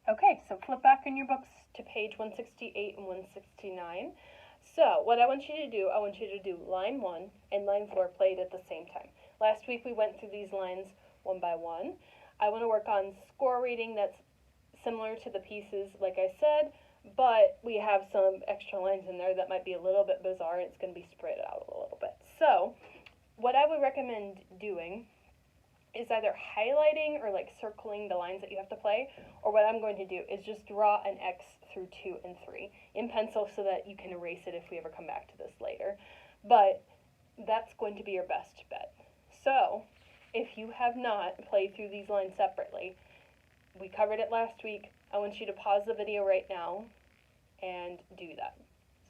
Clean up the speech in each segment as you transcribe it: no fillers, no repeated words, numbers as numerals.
Okay, so flip back in your books to page 168 and 169. So what I want you to do, I want you to do line 1 and line 4 played at the same time. Last week we went through these lines one by one. I want to work on score reading that's similar to the pieces like I said, but we have some extra lines in there that might be a little bit bizarre and it's going to be spread out a little bit. So what I would recommend doing is either highlighting or like circling the lines that you have to play, or what I'm going to do is just draw an X through 2 and 3 in pencil so that you can erase it if we ever come back to this later. But that's going to be your best bet. So if you have not played through these lines separately, we covered it last week. I want you to pause the video right now and do that.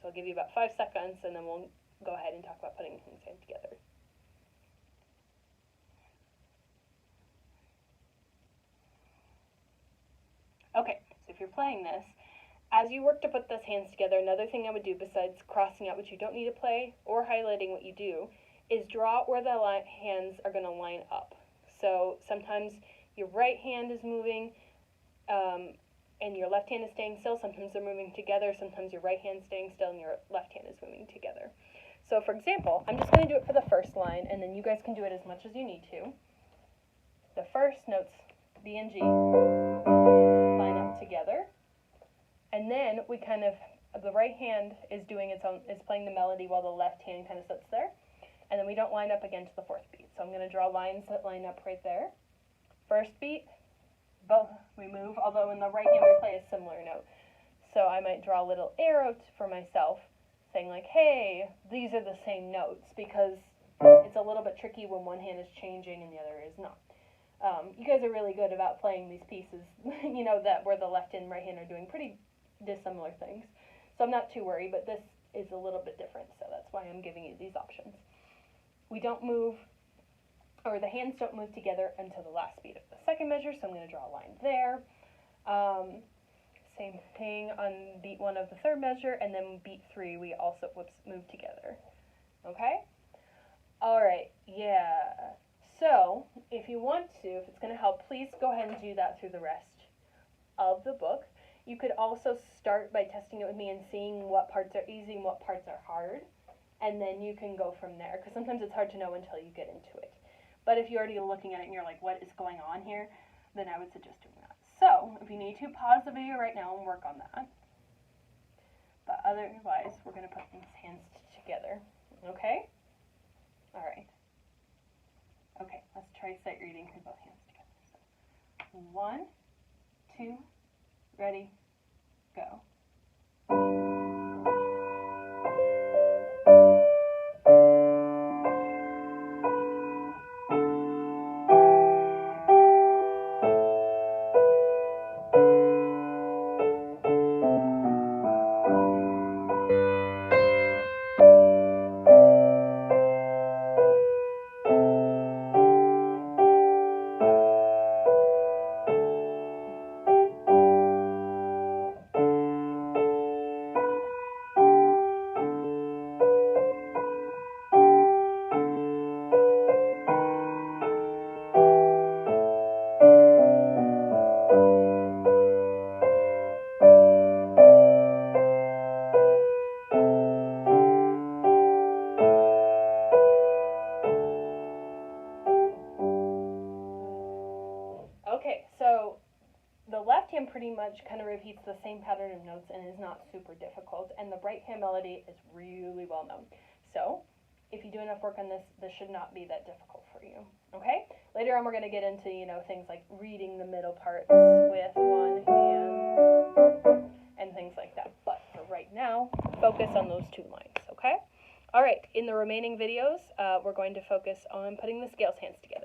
So I'll give you about 5 seconds and then we'll go ahead and talk about putting things in together. Okay, so if you're playing this, as you work to put those hands together, another thing I would do besides crossing out what you don't need to play or highlighting what you do is draw where the hands are going to line up. So sometimes your right hand is moving and your left hand is staying still. Sometimes they're moving together. Sometimes your right hand is staying still and your left hand is moving together. So for example, I'm just going to do it for the first line, and then you guys can do it as much as you need to. The first notes, B and G, line up together. And then we kind of, the right hand is doing its own, is playing the melody while the left hand kind of sits there. And then we don't line up again to the fourth beat. So I'm going to draw lines that line up right there. First beat, both we move, although in the right hand we play a similar note. So I might draw a little arrow for myself saying like, hey, these are the same notes, because it's a little bit tricky when one hand is changing and the other is not. You guys are really good about playing these pieces, you know, that where the left and right hand are doing pretty dissimilar things. So I'm not too worried, but this is a little bit different, so that's why I'm giving you these options. We don't move, or the hands don't move together until the last beat of the second measure, so I'm going to draw a line there. Same thing on beat 1 of the third measure, and then beat 3 we also move together. Okay? Alright, yeah. So, if you want to, if it's going to help, please go ahead and do that through the rest of the book. You could also start by testing it with me and seeing what parts are easy and what parts are hard, and then you can go from there, because sometimes it's hard to know until you get into it. But if you're already looking at it and you're like, what is going on here, then I would suggest doing that. So, if you need to, pause the video right now and work on that. But otherwise, we're going to put these hands together. Okay? Alright. Okay, let's try sight reading with both hands together. So, 1, 2, ready, go. Okay, so the left hand pretty much kind of repeats the same pattern of notes and is not super difficult, and the right hand melody is really well known. So, if you do enough work on this, this should not be that difficult for you, okay? Later on we're going to get into, you know, things like reading the middle parts with one hand and things like that. But for right now, focus on those 2 lines, okay? Alright, in the remaining videos, we're going to focus on putting the scales hands together.